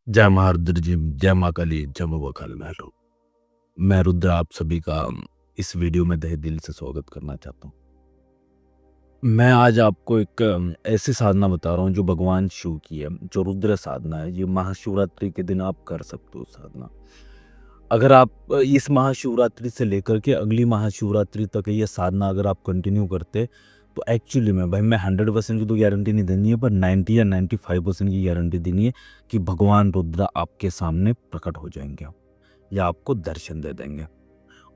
जय महारुद्र जी, जय माँ काली, जय माँ काल भैरव। मैं रुद्र आप सभी का इस वीडियो में तहे दिल से स्वागत करना चाहता हूँ। मैं आज आपको एक ऐसी साधना बता रहा हूँ जो भगवान शिव की है, जो रुद्र साधना है। ये महाशिवरात्रि के दिन आप कर सकते हो साधना। अगर आप इस महाशिवरात्रि से लेकर के अगली महाशिवरात्रि तक ये साधना अगर आप कंटिन्यू करते, तो एक्चुअली में भाई मैं 100% की तो गारंटी नहीं देनी है, पर 90 या 95% की गारंटी देनी है कि भगवान रुद्र आपके सामने प्रकट हो जाएंगे या आपको दर्शन दे देंगे।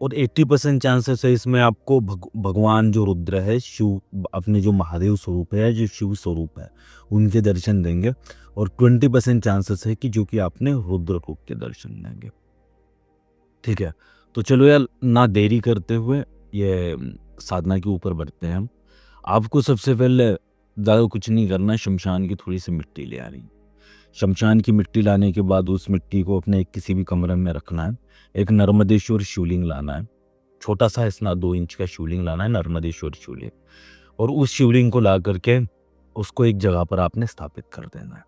और 80% चांसेस है इसमें आपको भगवान जो रुद्र है, शिव अपने जो महादेव स्वरूप है, जो शिव स्वरूप है, उनके दर्शन देंगे। और 20% चांसेस है कि जो कि आपने रुद्र रूप के दर्शन देंगे। ठीक है, तो चलो यार ना देरी करते हुए ये साधना के ऊपर बढ़ते हैं हम। आपको सबसे पहले ज़्यादा कुछ नहीं करना है, शमशान की थोड़ी सी मिट्टी ले आनी। शमशान की मिट्टी लाने के बाद उस मिट्टी को अपने किसी भी कमरे में रखना है। एक नर्मदेश्वर शिवलिंग लाना है, छोटा सा इतना 2 इंच का शिवलिंग लाना है, नर्मदेश्वर शिवलिंग। और उस शिवलिंग को ला करके उसको एक जगह पर आपने स्थापित कर देना है।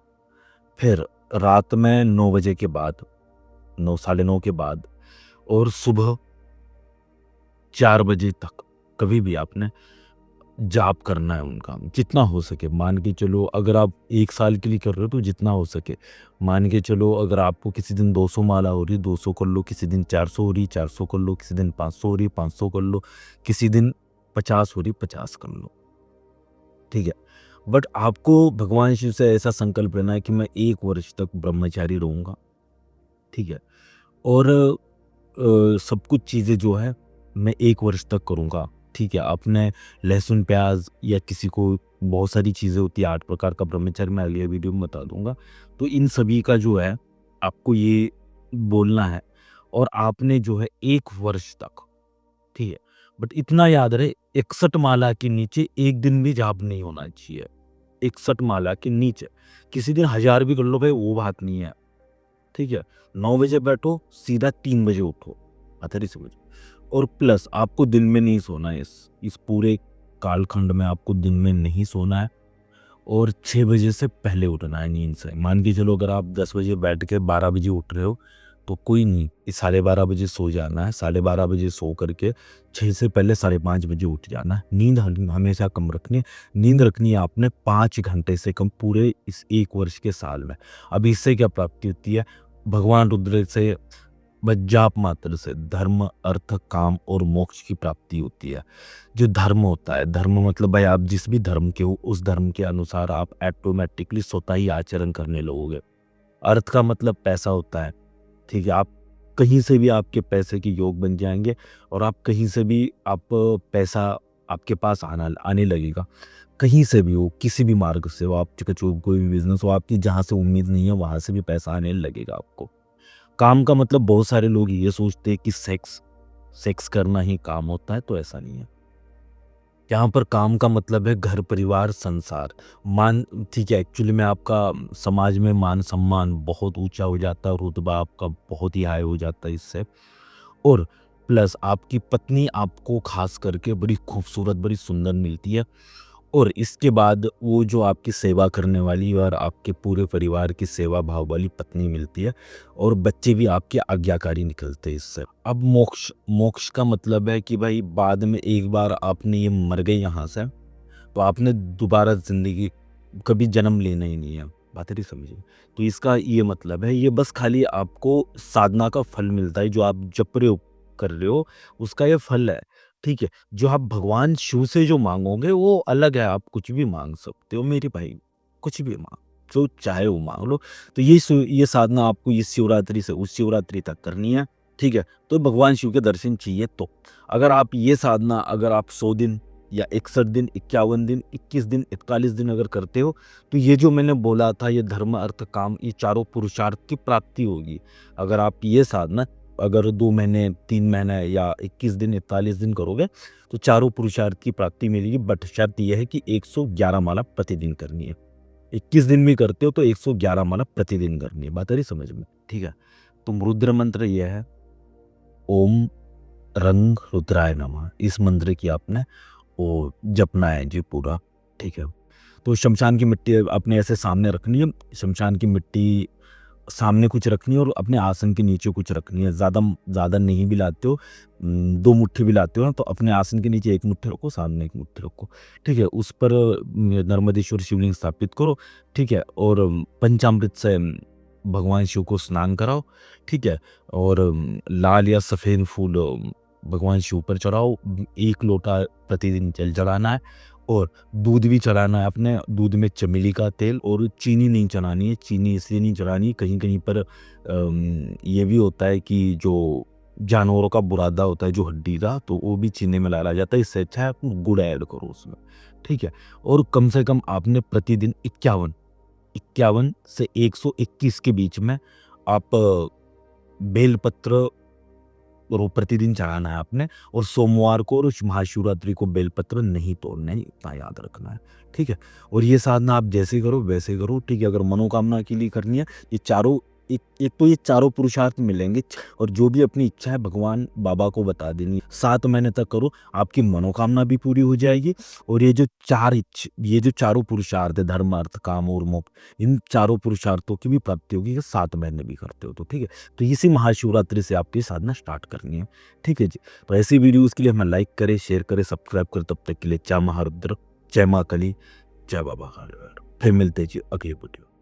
फिर रात में 9 बजे के बाद, 9 साढ़े 9 के बाद और सुबह 4 बजे तक कभी भी आपने जाप करना है उनका, जितना हो सके। मान के चलो अगर आप 1 साल के लिए कर रहे हो तो जितना हो सके। मान के चलो अगर आपको किसी दिन 200 माला हो रही है 200 कर लो, किसी दिन 400 हो रही 400 कर लो, किसी दिन 500 हो रही 500 कर लो, किसी दिन 50 हो रही 50 कर लो। ठीक है, बट आपको भगवान शिव से ऐसा संकल्प लेना है कि मैं 1 वर्ष तक ब्रह्मचारी रहूँगा। ठीक है, और सब कुछ चीज़ें जो है मैं 1 वर्ष तक करूँगा। ठीक है, आपने लहसुन, प्याज़ या किसी को बहुत सारी चीज़ें होती है, 8 प्रकार का ब्रह्मचर्य मैं अगले वीडियो में बता दूँगा। तो इन सभी का जो है आपको ये बोलना है और आपने जो है 1 वर्ष तक, ठीक है। बट इतना याद रहे 61 माला के नीचे एक दिन भी जाप नहीं होना चाहिए। 61 माला के नीचे, किसी दिन 1000 भी कर लो भाई, वो बात नहीं है। ठीक है, 9 बजे बैठो, सीधा 3 बजे उठो, अथरी से बजे। और प्लस आपको दिन में नहीं सोना है, इस पूरे कालखंड में आपको दिन में नहीं सोना है। और 6 बजे से पहले उठना है नींद से। मान के चलो अगर आप 10 बजे बैठ के 12 बजे उठ रहे हो तो कोई नहीं, 12:30 बजे सो जाना है। 12:30 बजे सो करके 6 से पहले 5:30 बजे उठ जाना है। नींद हमेशा कम रखनी है। नींद रखनी है आपने 5 घंटे से कम पूरे इस 1 वर्ष के साल में। अब इससे क्या प्राप्ति होती है? भगवान रुद्र से बस जाप मात्र से धर्म, अर्थ, काम और मोक्ष की प्राप्ति होती है। जो धर्म होता है, धर्म मतलब भाई आप जिस भी धर्म के हो उस धर्म के अनुसार आप ऑटोमेटिकली स्वतः ही आचरण करने लगोगे। अर्थ का मतलब पैसा होता है। ठीक है, आप कहीं से भी आपके पैसे के योग बन जाएंगे और आप कहीं से भी आप पैसा आपके पास आने लगेगा। कहीं से भी हो, किसी भी मार्ग से हो, आप कोई भी बिजनेस हो आपकी, जहाँ से उम्मीद नहीं है वहाँ से भी पैसा आने लगेगा आपको। काम का मतलब बहुत सारे लोग ये सोचते हैं कि सेक्स करना ही काम होता है, तो ऐसा नहीं है। यहाँ पर काम का मतलब है घर, परिवार, संसार, मान। ठीक है, एक्चुअली में आपका समाज में मान सम्मान बहुत ऊंचा हो जाता है, रुतबा आपका बहुत ही हाई हो जाता है इससे। और प्लस आपकी पत्नी आपको खास करके बड़ी खूबसूरत, बड़ी सुंदर मिलती है। और इसके बाद वो जो आपकी सेवा करने वाली और आपके पूरे परिवार की सेवा भाव वाली पत्नी मिलती है। और बच्चे भी आपके आज्ञाकारी निकलते हैं इससे। अब मोक्ष, मोक्ष का मतलब है कि भाई बाद में एक बार आपने ये मर गए यहाँ से, तो आपने दोबारा जिंदगी कभी जन्म लेना ही नहीं है। बात नहीं समझिए। तो इसका ये मतलब है, ये बस खाली आपको साधना का फल मिलता है, जो आप जप रहे हो, कर रहे हो, उसका ये फल है। ठीक है, जो आप भगवान शिव से जो मांगोगे वो अलग है। आप कुछ भी मांग सकते हो मेरे भाई, कुछ भी मांग, जो चाहे वो मांग लो। तो ये साधना आपको इस शिवरात्रि से उस शिवरात्रि तक करनी है। ठीक है, तो भगवान शिव के दर्शन चाहिए। तो अगर आप ये साधना अगर आप 100 दिन या 61 दिन, 51 दिन, 21 दिन, 41 दिन अगर करते हो, तो ये जो मैंने बोला था, ये धर्म, अर्थ, काम, ये चारों पुरुषार्थ की प्राप्ति होगी। अगर आप ये साधना अगर 2 महीने, 3 महीने या 21 दिन, 41 दिन करोगे तो चारों पुरुषार्थ की प्राप्ति मिलेगी। बट शर्त यह है कि 111 माला प्रतिदिन करनी है। 21 दिन भी करते हो तो 111 माला प्रतिदिन करनी है। बात आ रही समझ में? ठीक है, तो रुद्र मंत्र यह है, ओम रंग रुद्राय नमः। इस मंत्र की आपने वो जपना है जी पूरा। ठीक है, तो शमशान की मिट्टी अपने ऐसे सामने रखनी है। शमशान की मिट्टी सामने कुछ रखनी है और अपने आसन के नीचे कुछ रखनी है। ज़्यादा ज़्यादा नहीं भी लाते हो, 2 मुट्ठी भी लाते हो ना, तो अपने आसन के नीचे 1 मुट्ठी रखो, सामने 1 मुट्ठी रखो, ठीक है? उस पर नर्मदेश्वर शिवलिंग स्थापित करो, ठीक है? और पंचामृत से भगवान शिव को स्नान कराओ, ठीक है? और लाल या सफ़ेद फूल भगवान शिव पर चढ़ाओ। 1 लोटा प्रतिदिन जल चढ़ाना है और दूध भी चढ़ाना है अपने। दूध में चमेली का तेल, और चीनी नहीं चढ़ानी है। चीनी इसलिए नहीं चढ़ानी है, कहीं-कहीं पर ये भी होता है कि जो जानवरों का बुरादा होता है, जो हड्डी का, तो वो भी चीनी में डाला जाता है। इससे अच्छा है आप गुड़ ऐड करो उसमें, ठीक है? और कम से कम आपने प्रतिदिन 51 से 121 के बीच में आप बेलपत्र रो प्रतिदिन चढ़ाना है आपने। और सोमवार को और महाशिवरात्रि को बेलपत्र नहीं तोड़ना है, इतना याद रखना है, ठीक है? और ये साधना आप जैसे करो वैसे करो, ठीक है? अगर मनोकामना के लिए करनी है, ये चारों, एक एक तो ये चारों पुरुषार्थ मिलेंगे, और जो भी अपनी इच्छा है भगवान बाबा को बता देनी। 7 महीने तक करो, आपकी मनोकामना भी पूरी हो जाएगी। और ये जो चारों पुरुषार्थ है, धर्म, अर्थ, काम और मोक्ष, इन चारों पुरुषार्थों की भी प्राप्ति होगी, 7 महीने भी करते हो तो, ठीक है? तो इसी महाशिवरात्रि से आपकी साधना स्टार्ट करनी है, ठीक है जी? तो ऐसी वीडियोज़ के लिए हमें लाइक करें, शेयर करें, सब्सक्राइब करें। तब तक के लिए जय महारुद्र, जय माँ काली, जय बाबा खालेवाड़। फिर मिलते हैं जी अगली वीडियो।